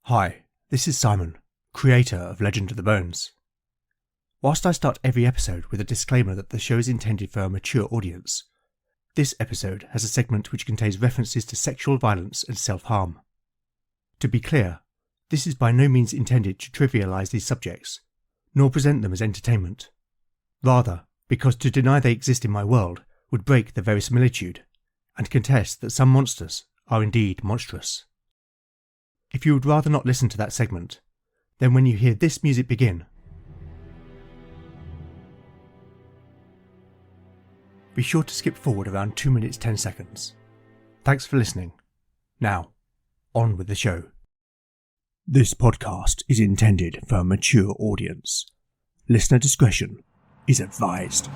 Hi, this is Simon, creator of Legend of the Bones. Whilst I start every episode with a disclaimer that the show is intended for a mature audience, this episode has a segment which contains references to sexual violence and self-harm. To be clear, this is by no means intended to trivialise these subjects, nor present them as entertainment. Rather, because to deny they exist in my world would break the verisimilitude, and contest that some monsters are indeed monstrous. If you would rather not listen to that segment, then when you hear this music begin, be sure to skip forward around 2 minutes 10 seconds. Thanks for listening. Now, on with the show. This podcast is intended for a mature audience. Listener discretion is advised.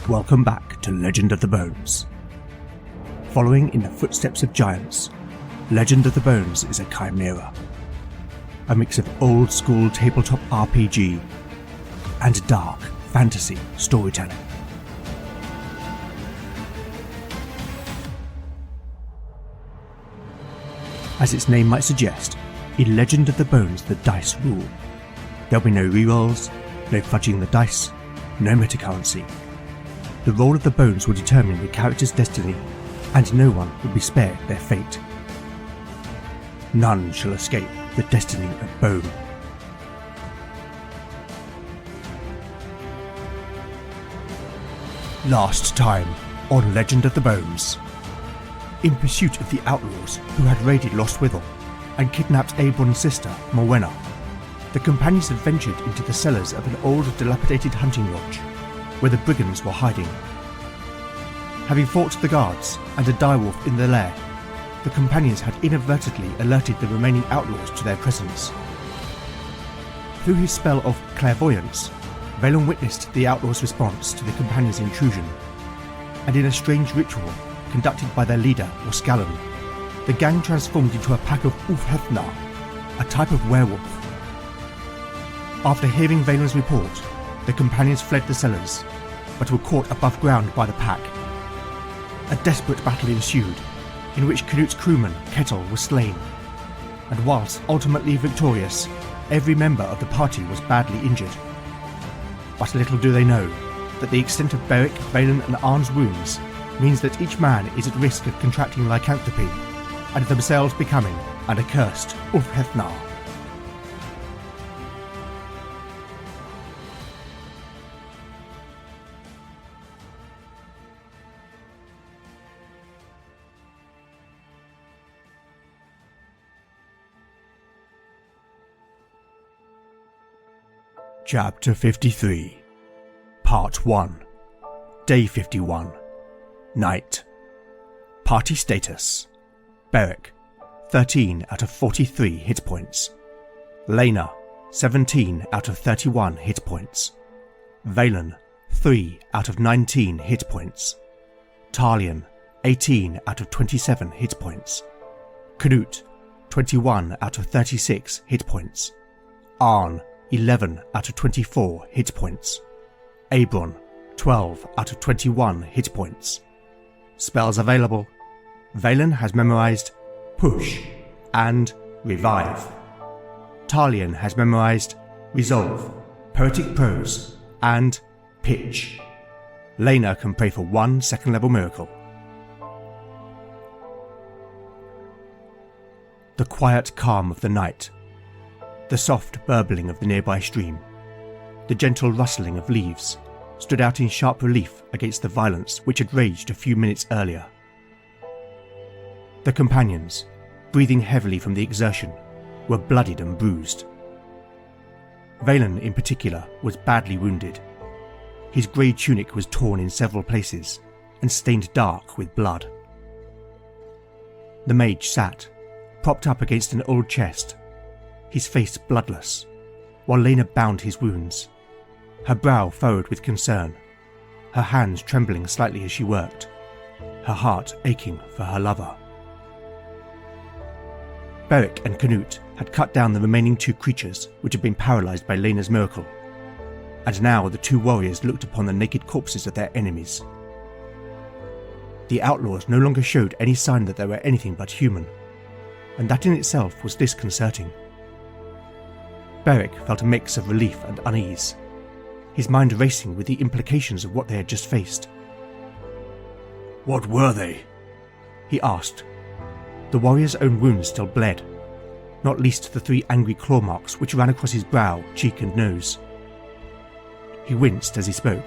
Welcome back to Legend of the Bones. Following in the footsteps of giants, Legend of the Bones is a chimera. A mix of old-school tabletop RPG and dark fantasy storytelling. As its name might suggest, in Legend of the Bones the dice rule. There'll be no rerolls, no fudging the dice, no metacurrency. The roll of the bones will determine the character's destiny, and no one will be spared their fate. None shall escape the destiny of bone. Last time on Legend of the Bones. In pursuit of the outlaws who had raided Lost Withel and kidnapped Abron's sister, Morwenna, the companions had ventured into the cellars of an old dilapidated hunting lodge where the brigands were hiding. Having fought the guards and a direwolf in their lair, the companions had inadvertently alerted the remaining outlaws to their presence. Through his spell of clairvoyance, Valen witnessed the outlaws' response to the companions' intrusion, and in a strange ritual conducted by their leader, Oscallan, the gang transformed into a pack of Ulfhethnar, a type of werewolf. After hearing Valen's report, the companions fled the cellars, but were caught above ground by the pack. A desperate battle ensued, in which Canute's crewman, Kettle, was slain, and whilst ultimately victorious, every member of the party was badly injured. But little do they know that the extent of Beric, Valen and Arne's wounds means that each man is at risk of contracting lycanthropy, and themselves becoming an accursed Ulfhethnar. Chapter 53, Part 1, Day 51, Night. Party status: Beric, 13 out of 43 hit points. Lena, 17 out of 31 hit points. Valen, 3 out of 19 hit points. Talion, 18 out of 27 hit points. Canute, 21 out of 36 hit points. Arne, 11 out of 24 hit points. Abron, 12 out of 21 hit points. Spells available: Valen has memorised Push and Revive. Talion has memorised Resolve, Poetic Prose and Pitch. Lena can pray for 1 second level miracle. The quiet calm of the night. The soft burbling of the nearby stream, the gentle rustling of leaves, stood out in sharp relief against the violence which had raged a few minutes earlier. The companions, breathing heavily from the exertion, were bloodied and bruised. Valen, in particular, was badly wounded. His grey tunic was torn in several places and stained dark with blood. The mage sat, propped up against an old chest, his face bloodless, while Lena bound his wounds, her brow furrowed with concern, her hands trembling slightly as she worked, her heart aching for her lover. Beric and Canute had cut down the remaining 2 creatures which had been paralysed by Lena's miracle, and now the 2 warriors looked upon the naked corpses of their enemies. the outlaws no longer showed any sign that they were anything but human, and that in itself was disconcerting. Beric felt a mix of relief and unease, his mind racing with the implications of what they had just faced. "What were they?" he asked. The warrior's own wounds still bled, not least the 3 angry claw marks which ran across his brow, cheek and nose. He winced as he spoke,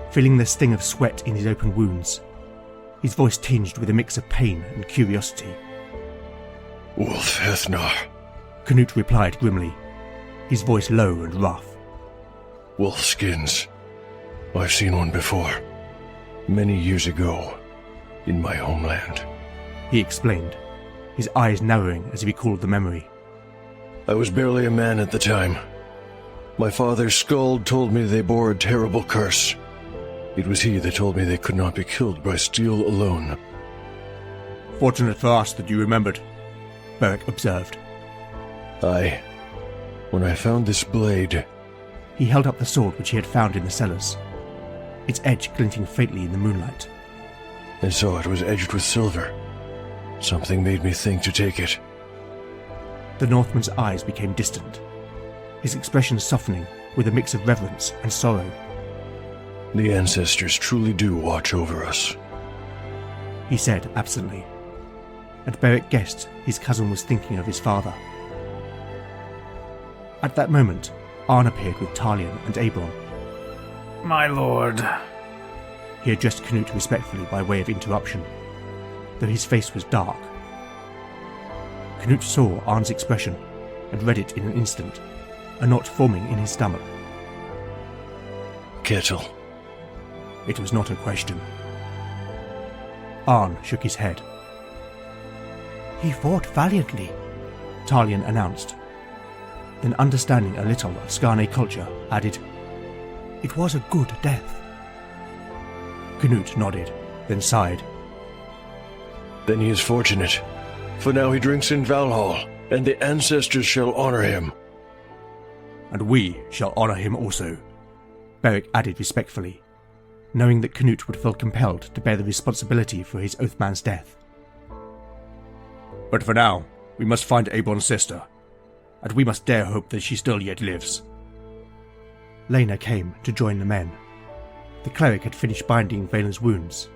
feeling the sting of sweat in his open wounds, his voice tinged with a mix of pain and curiosity. "Wolf Ethnar," Canute replied grimly, his voice low and rough. "Wolf skins. I've seen one before. Many years ago, in my homeland," he explained, his eyes narrowing as he recalled the memory. "I was barely a man at the time. My father's skald told me they bore a terrible curse. It was he that told me they could not be killed by steel alone." "Fortunate for us that you remembered," Beric observed. "Aye. When I found this blade..." He held up the sword which he had found in the cellars, its edge glinting faintly in the moonlight. "And saw it was edged with silver. Something made me think to take it." The Northman's eyes became distant, his expression softening with a mix of reverence and sorrow. "The ancestors truly do watch over us," he said absently, and Beric guessed his cousin was thinking of his father. At that moment, Arne appeared with Talion and Abron. "My lord," he addressed Canute respectfully by way of interruption, though his face was dark. Canute saw Arne's expression and read it in an instant, a knot forming in his stomach. "Kettle." It was not a question. Arne shook his head. "He fought valiantly," Talion announced. Then, understanding a little of Skarne culture, added, "It was a good death." Canute nodded, then sighed. "Then he is fortunate, for now he drinks in Valhall, and the ancestors shall honor him." "And we shall honor him also," Beric added respectfully, knowing that Canute would feel compelled to bear the responsibility for his Oathman's death. "But for now, we must find Abron's sister, and we must dare hope that she still yet lives." Lena came to join the men. The cleric had finished binding Valen's wounds,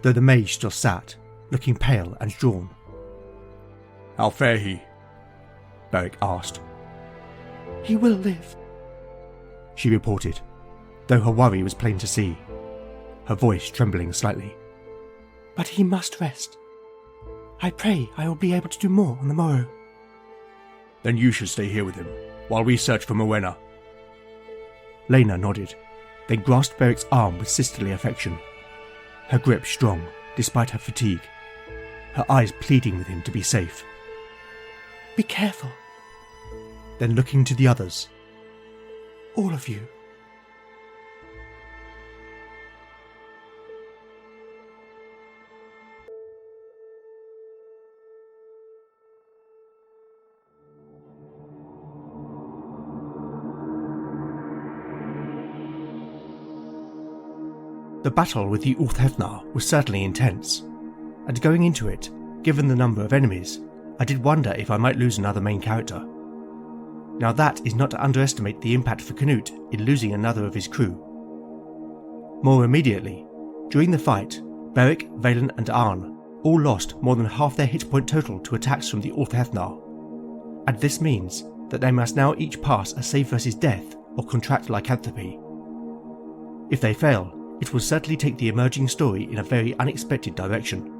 though the mage still sat, looking pale and drawn. "How fare he?" Beric asked. "He will live," she reported, though her worry was plain to see, her voice trembling slightly. "But he must rest. I pray I will be able to do more on the morrow." "Then you should stay here with him, while we search for Morwenna." Lena nodded, then grasped Beric's arm with sisterly affection, her grip strong despite her fatigue, her eyes pleading with him to be safe. "Be careful." Then looking to the others, "All of you." The battle with the Ulfhethnar was certainly intense, and going into it, given the number of enemies, I did wonder if I might lose another main character. Now that is not to underestimate the impact for Canute in losing another of his crew. More immediately, during the fight, Beric, Valen and Arne all lost more than half their hit point total to attacks from the Ulfhethnar, and this means that they must now each pass a save versus death or contract lycanthropy. If they fail, it will certainly take the emerging story in a very unexpected direction.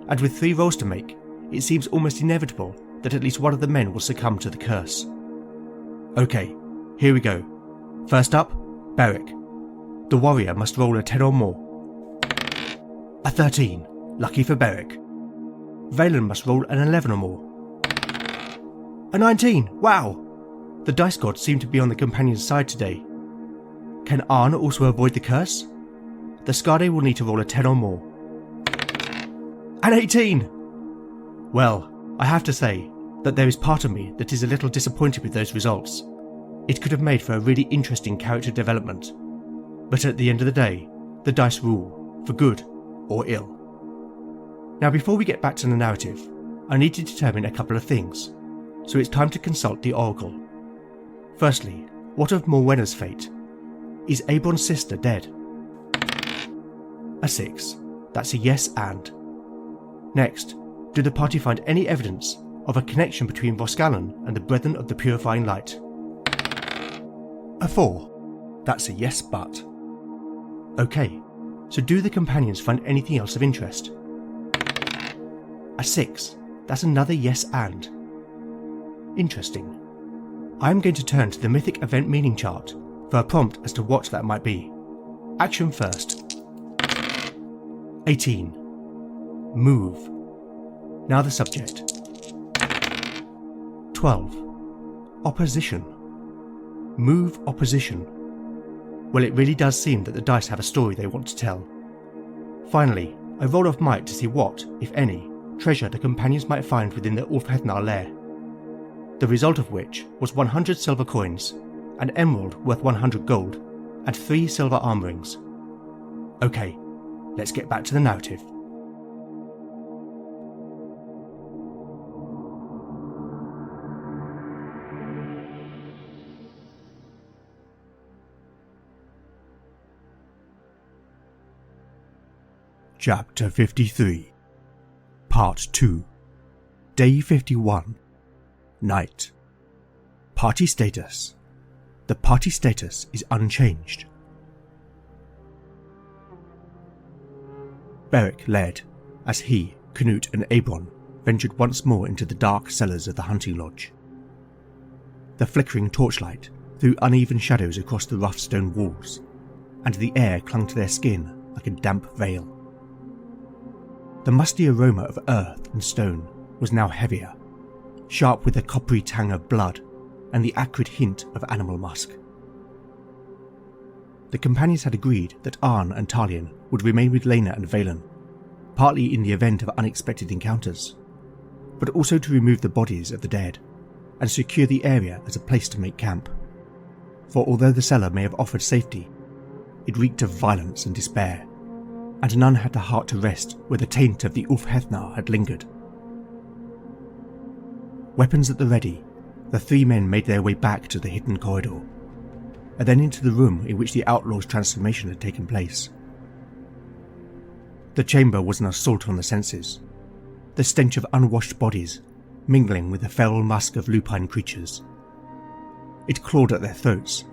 And with 3 rolls to make, it seems almost inevitable that at least one of the men will succumb to the curse. Okay, here we go. First up, Beric. The warrior must roll a 10 or more. A 13, lucky for Beric. Valen must roll an 11 or more. A 19, wow! The dice gods seem to be on the companion's side today. Can Arne also avoid the curse? The Skade will need to roll a 10 or more. An 18! Well, I have to say that there is part of me that is a little disappointed with those results. It could have made for a really interesting character development. But at the end of the day, the dice rule, for good or ill. Now before we get back to the narrative, I need to determine a couple of things, so it's time to consult the Oracle. Firstly, what of Morwenna's fate? Is Abron's sister dead? A 6. That's a yes and. Next, do the party find any evidence of a connection between Voskallen and the Brethren of the Purifying Light? A 4. That's a yes but. Okay, so do the companions find anything else of interest? A 6. That's another yes and. Interesting. I'm going to turn to the mythic event meaning chart for a prompt as to what that might be. Action first. 18. Move. Now the subject. 12. Opposition. Move opposition. Well, it really does seem that the dice have a story they want to tell. Finally, I rolled off might to see what, if any, treasure the companions might find within the Ulfhethnar lair. The result of which was 100 silver coins, an emerald worth 100 gold, and 3 silver arm rings. Okay, let's get back to the narrative. Chapter 53, Part 2, Day 51, Night. Party status. The party status is unchanged. Beric led, as he, Canute and Abron ventured once more into the dark cellars of the hunting lodge. The flickering torchlight threw uneven shadows across the rough stone walls, and the air clung to their skin like a damp veil. The musty aroma of earth and stone was now heavier, sharp with the coppery tang of blood and the acrid hint of animal musk. The companions had agreed that Arne and Talion would remain with Lena and Valen, partly in the event of unexpected encounters, but also to remove the bodies of the dead and secure the area as a place to make camp. For although the cellar may have offered safety, it reeked of violence and despair, and none had the heart to rest where the taint of the Ulfhethnar had lingered. Weapons at the ready, the 3 men made their way back to the hidden corridor, and then into the room in which the outlaw's transformation had taken place. The chamber was an assault on the senses, the stench of unwashed bodies mingling with the feral musk of lupine creatures. It clawed at their throats,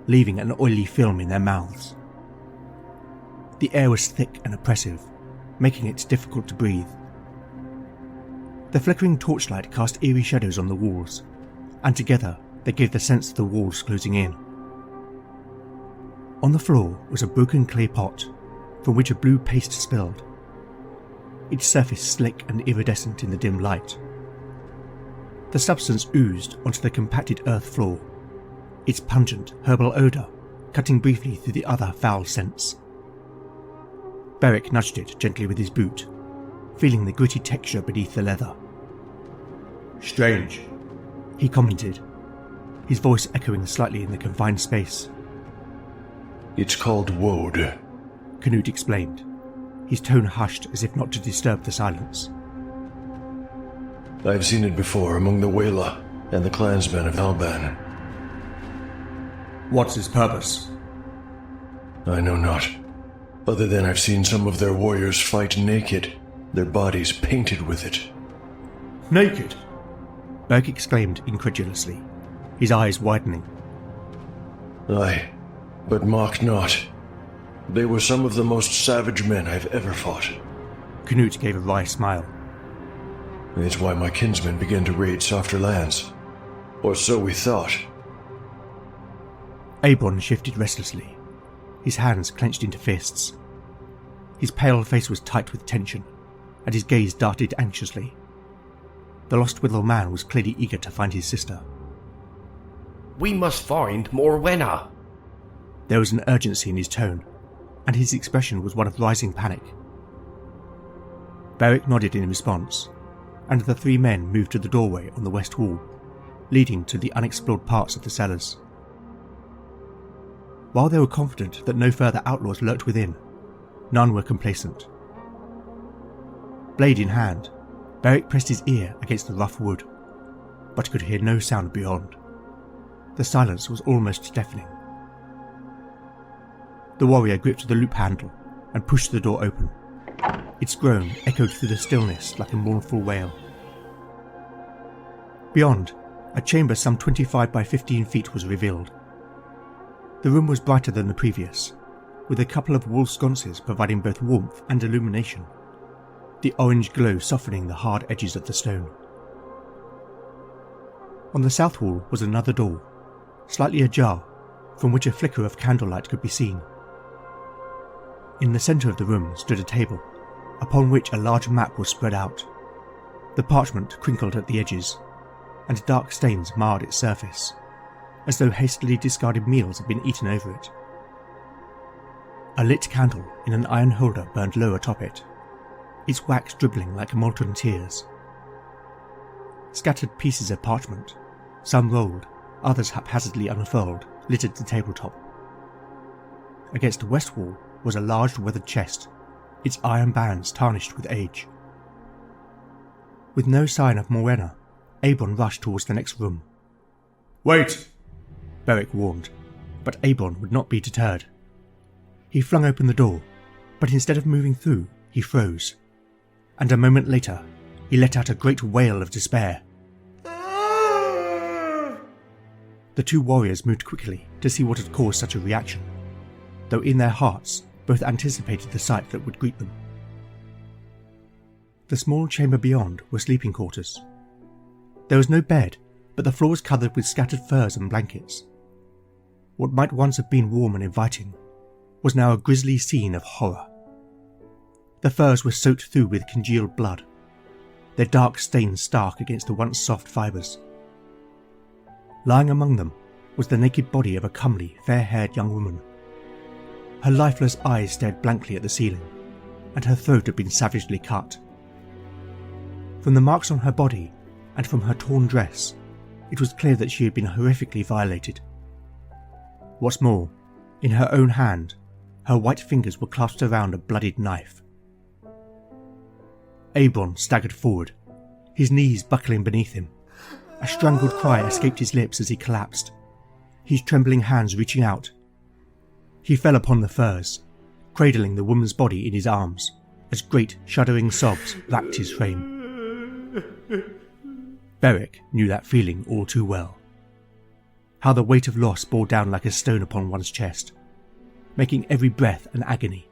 leaving an oily film in their mouths. The air was thick and oppressive, making it difficult to breathe. The flickering torchlight cast eerie shadows on the walls, and together they gave the sense of the walls closing in. On the floor was a broken clay pot, from which a blue paste spilled, its surface slick and iridescent in the dim light. The substance oozed onto the compacted earth floor, its pungent herbal odour cutting briefly through the other foul scents. Beric nudged it gently with his boot, feeling the gritty texture beneath the leather. "Strange," he commented, his voice echoing slightly in the confined space. "It's called woad," Canute explained, his tone hushed as if not to disturb the silence. "I've seen it before among the Wela and the clansmen of Alban." "What's its purpose?" "I know not, other than I've seen some of their warriors fight naked, their bodies painted with it." "Naked?" Beric exclaimed incredulously, his eyes widening. "Aye, but mock not. They were some of the most savage men I've ever fought." Canute gave a wry smile. "It's why my kinsmen began to raid softer lands. Or so we thought." Abron shifted restlessly, his hands clenched into fists. His pale face was tight with tension, and his gaze darted anxiously. The lost Willow man was clearly eager to find his sister. "We must find Morwenna." There was an urgency in his tone, and his expression was one of rising panic. Beric nodded in response, and the 3 men moved to the doorway on the west wall, leading to the unexplored parts of the cellars. While they were confident that no further outlaws lurked within, none were complacent. Blade in hand, Beric pressed his ear against the rough wood, but could hear no sound beyond. The silence was almost deafening. The warrior gripped the loop handle and pushed the door open. Its groan echoed through the stillness like a mournful wail. Beyond, a chamber some 25 by 15 feet was revealed. The room was brighter than the previous, with a couple of wall sconces providing both warmth and illumination, the orange glow softening the hard edges of the stone. On the south wall was another door, slightly ajar, from which a flicker of candlelight could be seen. In the centre of the room stood a table, upon which a large map was spread out. The parchment crinkled at the edges, and dark stains marred its surface, as though hastily discarded meals had been eaten over it. A lit candle in an iron holder burned low atop it, its wax dribbling like molten tears. Scattered pieces of parchment, some rolled, others haphazardly unfurled, littered the tabletop. Against the west wall was a large weathered chest, its iron bands tarnished with age. With no sign of Morena, Abon rushed towards the next room. Wait! Beric warned, but Abon would not be deterred. He flung open the door, but instead of moving through, he froze, and a moment later he let out a great wail of despair. The two warriors moved quickly to see what had caused such a reaction, though in their hearts both anticipated the sight that would greet them. The small chamber beyond were sleeping quarters. There was no bed, but the floor was covered with scattered furs and blankets. What might once have been warm and inviting was now a grisly scene of horror. The furs were soaked through with congealed blood, their dark stains stark against the once soft fibres. Lying among them was the naked body of a comely, fair-haired young woman. Her lifeless eyes stared blankly at the ceiling, and her throat had been savagely cut. From the marks on her body, and from her torn dress, it was clear that she had been horrifically violated. What's more, in her own hand, her white fingers were clasped around a bloodied knife. Abon staggered forward, his knees buckling beneath him. A strangled cry escaped his lips as he collapsed, his trembling hands reaching out. He fell upon the furs, cradling the woman's body in his arms, as great shuddering sobs racked his frame. Beric knew that feeling all too well. How the weight of loss bore down like a stone upon one's chest, making every breath an agony.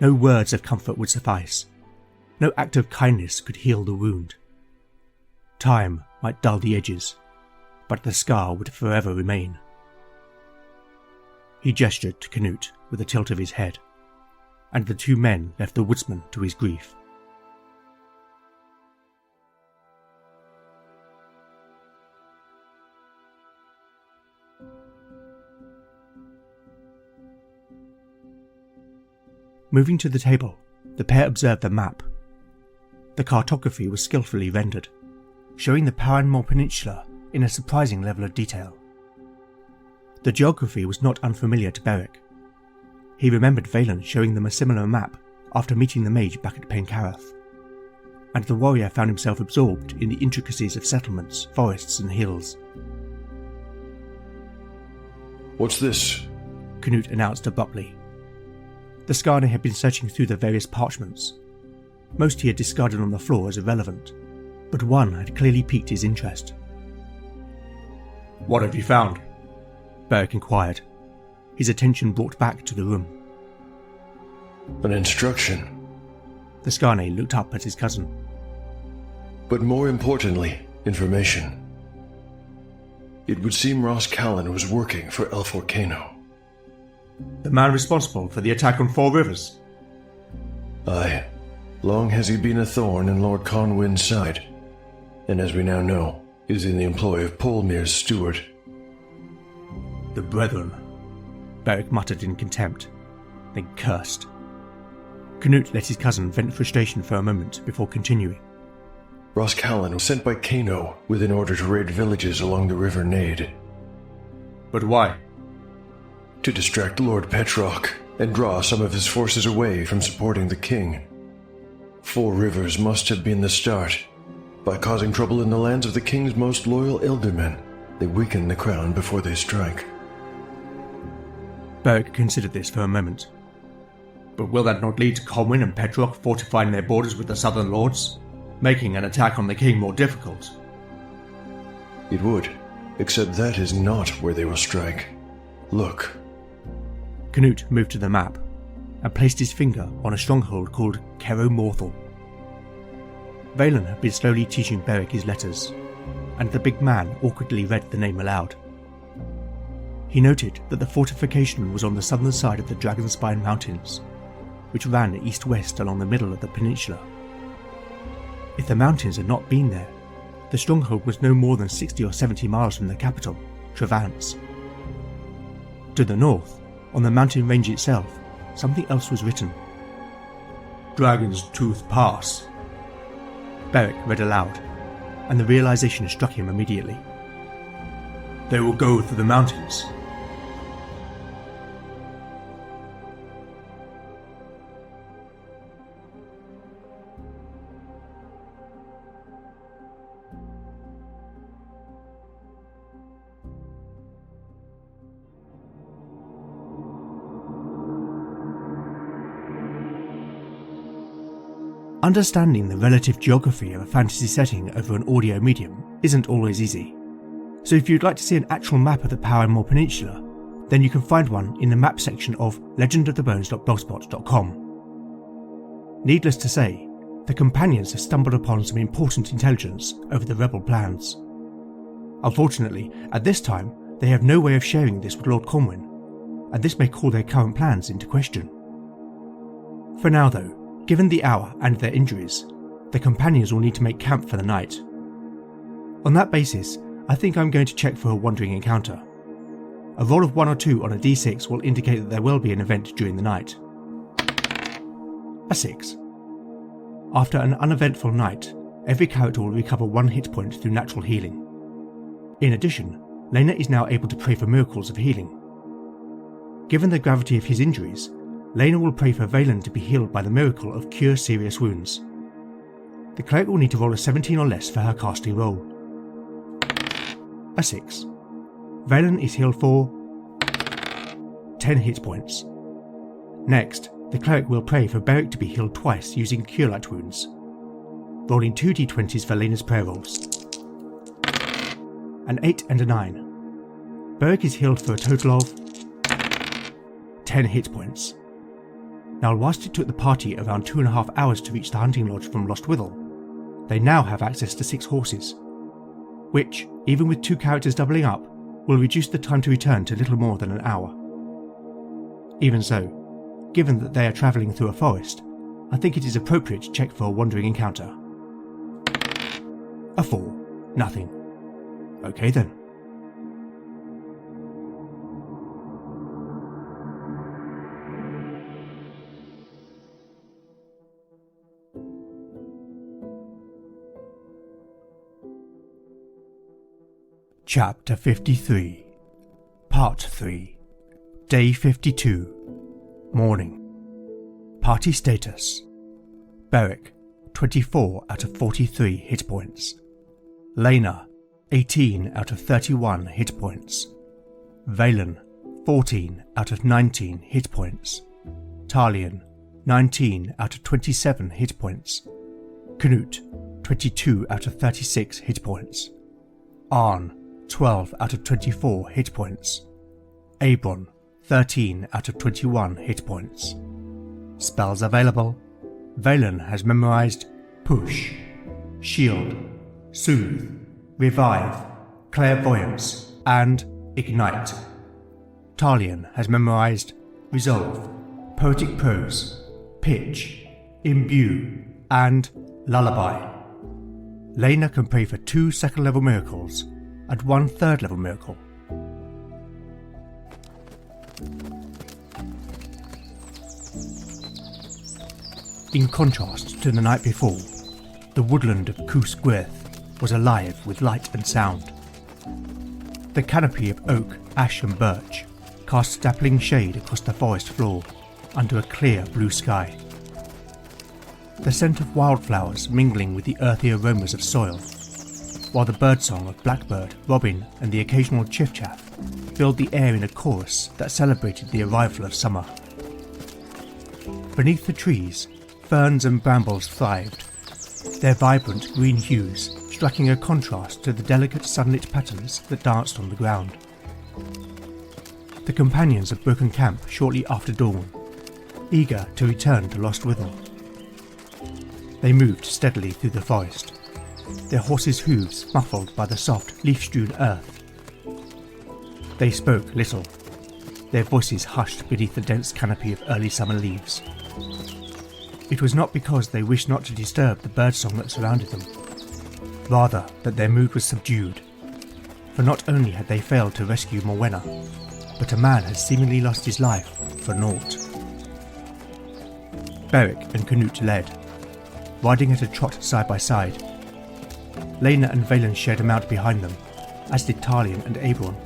No words of comfort would suffice. No act of kindness could heal the wound. Time might dull the edges, but the scar would forever remain. He gestured to Canute with a tilt of his head, and the two men left the woodsman to his grief. Moving to the table, the pair observed the map. The cartography was skillfully rendered, showing the Paranmore Peninsula in a surprising level of detail. The geography was not unfamiliar to Beric. He remembered Valen showing them a similar map after meeting the mage back at Pencareth, and the warrior found himself absorbed in the intricacies of settlements, forests and hills. What's this? Canute announced to Buckley. The Skarne had been searching through the various parchments. Most he had discarded on the floor as irrelevant, but one had clearly piqued his interest. What have you found? Beric inquired, his attention brought back to the room. An instruction. The Skarne looked up at his cousin. But more importantly, information. It would seem Ross Callan was working for El Forcano. The man responsible for the attack on Four Rivers? Aye. Long has he been a thorn in Lord Conwyn's side, and as we now know, is in the employ of Polmir's steward. The Brethren, Beric muttered in contempt, then cursed. Canute let his cousin vent frustration for a moment before continuing. Ross Callan was sent by Kano with an order to raid villages along the River Nade. But why? To distract Lord Petrock and draw some of his forces away from supporting the king. Four Rivers must have been the start. By causing trouble in the lands of the king's most loyal eldermen, they weaken the crown before they strike. Beric considered this for a moment. But will that not lead to Colwyn and Petrock fortifying their borders with the Southern Lords, making an attack on the king more difficult? It would, except that is not where they will strike. Look. Canute moved to the map and placed his finger on a stronghold called Kero Morthal. Valen had been slowly teaching Beric his letters, and the big man awkwardly read the name aloud. He noted that the fortification was on the southern side of the Dragonspine Mountains, which ran east-west along the middle of the peninsula. If the mountains had not been there, the stronghold was no more than 60 or 70 miles from the capital, Trevance. To the north, on the mountain range itself, something else was written. Dragon's Tooth Pass. Beric read aloud, and the realization struck him immediately. They will go through the mountains. Understanding the relative geography of a fantasy setting over an audio medium isn't always easy, so if you'd like to see an actual map of the Paramore Peninsula, then you can find one in the map section of legendofthebones.blogspot.com. Needless to say, the companions have stumbled upon some important intelligence over the rebel plans. Unfortunately, at this time, they have no way of sharing this with Lord Cornwyn, and this may call their current plans into question. For now though, given the hour and their injuries, the companions will need to make camp for the night. On that basis, I think I'm going to check for a wandering encounter. A roll of 1 or 2 on a d6 will indicate that there will be an event during the night. A 6. After an uneventful night, every character will recover 1 hit point through natural healing. In addition, Lena is now able to pray for miracles of healing. Given the gravity of his injuries, Lena will pray for Valen to be healed by the miracle of Cure Serious Wounds. The cleric will need to roll a 17 or less for her casting roll. A 6. Valen is healed for 10 hit points. Next, the cleric will pray for Beric to be healed twice using Cure Light Wounds, rolling 2 d20s for Lena's prayer rolls. An 8 and a 9. Beric is healed for a total of 10 hit points. Now, whilst it took the party around 2.5 hours to reach the hunting lodge from Lost Withel, they now have access to 6 horses, which, even with 2 characters doubling up, will reduce the time to return to little more than an hour. Even so, given that they are travelling through a forest, I think it is appropriate to check for a wandering encounter. A 4. Nothing. Okay then. Chapter 53, Part 3, Day 52, Morning. Party status: Beric, 24 out of 43 hit points. Lena, 18 out of 31 hit points. Valen, 14 out of 19 hit points. Talion, 19 out of 27 hit points. Canute, 22 out of 36 hit points. Arne, 12 out of 24 hit points. Abron, 13 out of 21 hit points. Spells available: Valen has memorized Push, Shield, Soothe, Revive, Clairvoyance, and Ignite. Talion has memorized Resolve, Poetic Prose, Pitch, Imbue, and Lullaby. Lena can pray for 2 second-level miracles and 1 third-level miracle. In contrast to the night before, the woodland of Cws Gwyrth was alive with light and sound. The canopy of oak, ash and birch cast a dappling shade across the forest floor under a clear blue sky. The the scent of wildflowers mingling with the earthy aromas of soil, while the birdsong of blackbird, robin and the occasional chiff-chaff filled the air in a chorus that celebrated the arrival of summer. Beneath the trees, ferns and brambles thrived, their vibrant green hues striking a contrast to the delicate sunlit patterns that danced on the ground. The companions had broken camp shortly after dawn, eager to return to Lost Withel. They moved steadily through the forest, their horses' hooves muffled by the soft, leaf-strewn earth. They spoke little, their voices hushed beneath the dense canopy of early summer leaves. It was not because they wished not to disturb the birdsong that surrounded them, rather that their mood was subdued, for not only had they failed to rescue Morwenna, but a man had seemingly lost his life for naught. Beric and Canute led, riding at a trot side by side. Lena and Valen shared a mount behind them, as did Talion and Abron.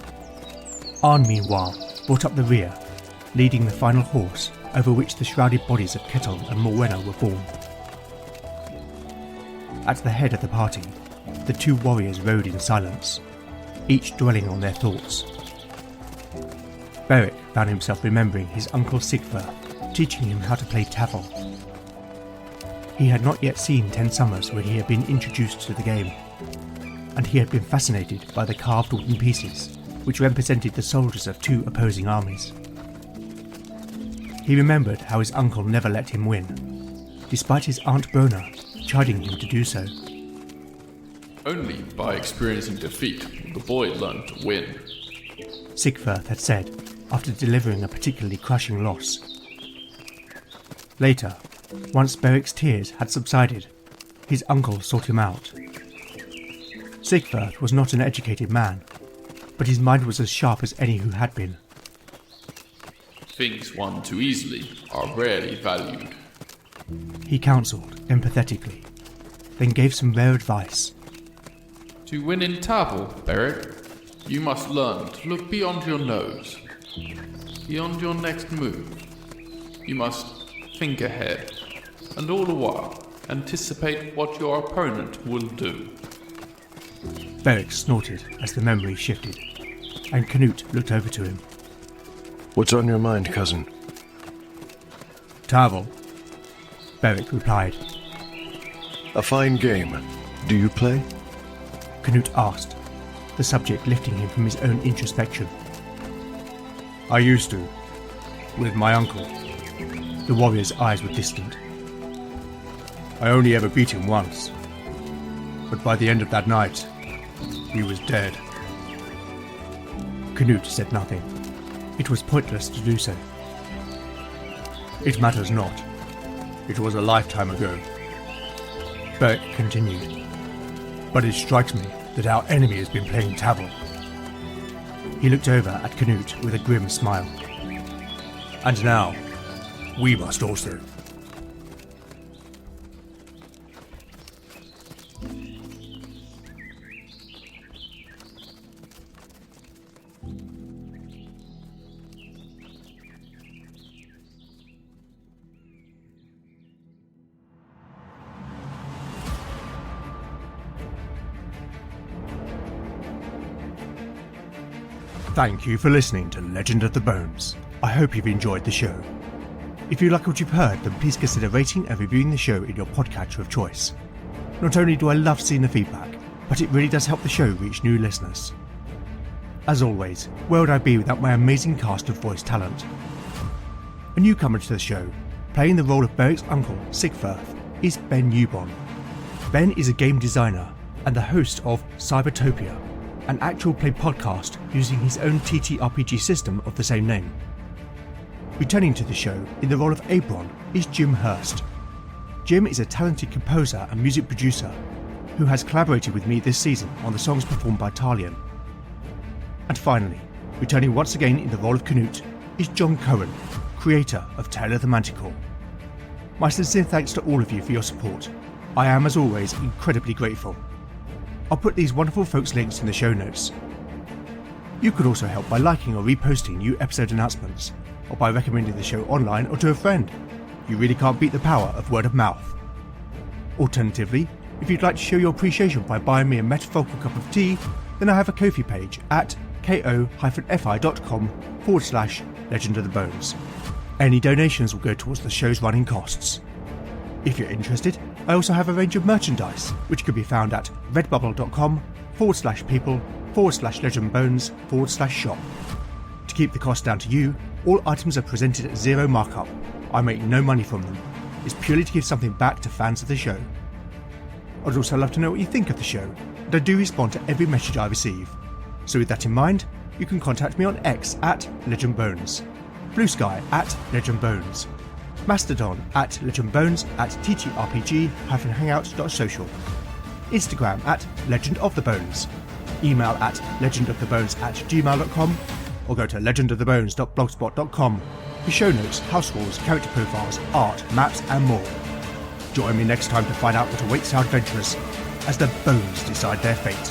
Arne, meanwhile, brought up the rear, leading the final horse over which the shrouded bodies of Kettle and Morwenna were borne. At the head of the party, the two warriors rode in silence, each dwelling on their thoughts. Beric found himself remembering his uncle Sigferth teaching him how to play Taefl. He had not yet seen 10 summers when he had been introduced to the game, and he had been fascinated by the carved wooden pieces which represented the soldiers of two opposing armies. He remembered how his uncle never let him win, despite his Aunt Brona chiding him to do so. Only by experiencing defeat will the boy learn to win, Sigferth had said after delivering a particularly crushing loss. Later, once Beric's tears had subsided, his uncle sought him out. Sigferth was not an educated man, but his mind was as sharp as any who had been. Things won too easily are rarely valued, He counselled empathetically, then gave some rare advice. To win in Taefl, Beric, you must learn to look beyond your nose, beyond your next move. You must think ahead, and all the while anticipate what your opponent will do. Beric snorted as the memory shifted, and Canute looked over to him. What's on your mind, cousin? Taefl, Beric replied. A fine game. Do you play? Canute asked, the subject lifting him from his own introspection. I used to, with my uncle. The warrior's eyes were distant. I only ever beat him once, but by the end of that night, he was dead. Canute said nothing. It was pointless to do so. It matters not. It was a lifetime ago. Beric continued. But it strikes me that our enemy has been playing Taefl. He looked over at Canute with a grim smile. And now, we must also. Thank you for listening to Legend of the Bones. I hope you've enjoyed the show. If you like what you've heard, then please consider rating and reviewing the show in your podcatcher of choice. Not only do I love seeing the feedback, but it really does help the show reach new listeners. As always, where would I be without my amazing cast of voice talent? A newcomer to the show, playing the role of Beric's uncle, Sigferth, is Ben Newbon. Ben is a game designer and the host of Cybertopia, an actual play podcast using his own TTRPG system of the same name. Returning to the show in the role of Abron is Jim Hurst. Jim is a talented composer and music producer who has collaborated with me this season on the songs performed by Talion. And finally, returning once again in the role of Canute is Jon Cohen, creator of Tale of the Manticore. My sincere thanks to all of you for your support. I am, as always, incredibly grateful. I'll put these wonderful folks' links in the show notes. You could also help by liking or reposting new episode announcements, or by recommending the show online or to a friend. You really can't beat the power of word of mouth. Alternatively, if you'd like to show your appreciation by buying me a metaphorical cup of tea, then I have a Ko-fi page at ko-fi.com/Legend of the Bones. Any donations will go towards the show's running costs. If you're interested, I also have a range of merchandise, which can be found at redbubble.com/people/legendbones/shop. To keep the cost down to you, all items are presented at zero markup. I make no money from them. It's purely to give something back to fans of the show. I'd also love to know what you think of the show, and I do respond to every message I receive. So with that in mind, you can contact me on X at LegendBones, Blue Sky at LegendBones, Mastodon at LegendBones at ttrpg-hangout.social, Instagram at LegendOfTheBones, email at legendofthebones@gmail.com, or go to legendofthebones.blogspot.com for show notes, house rules, character profiles, art, maps and more. Join me next time to find out what awaits our adventurers as the bones decide their fate.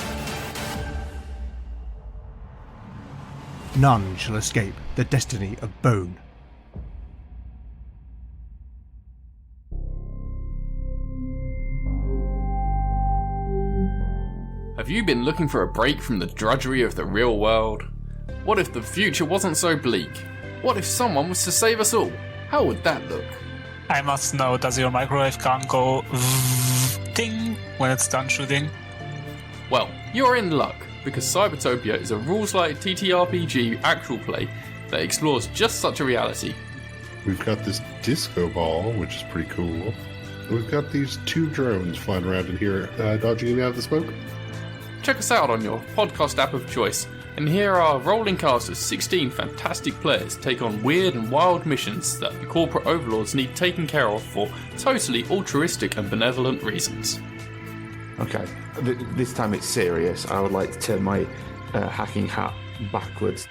None shall escape the destiny of Bone. Have you been looking for a break from the drudgery of the real world? What if the future wasn't so bleak? What if someone was to save us all? How would that look? I must know, does your microwave gun go ding when it's done shooting? Well, you're in luck, because Cybertopia is a rules-light TTRPG actual play that explores just such a reality. We've got this disco ball, which is pretty cool. We've got these 2 drones flying around in here, dodging in and out of the smoke. Check us out on your podcast app of choice, and hear our rolling cast of 16 fantastic players take on weird and wild missions that the corporate overlords need taken care of for totally altruistic and benevolent reasons. Okay, this time it's serious. I would like to turn my hacking hat backwards.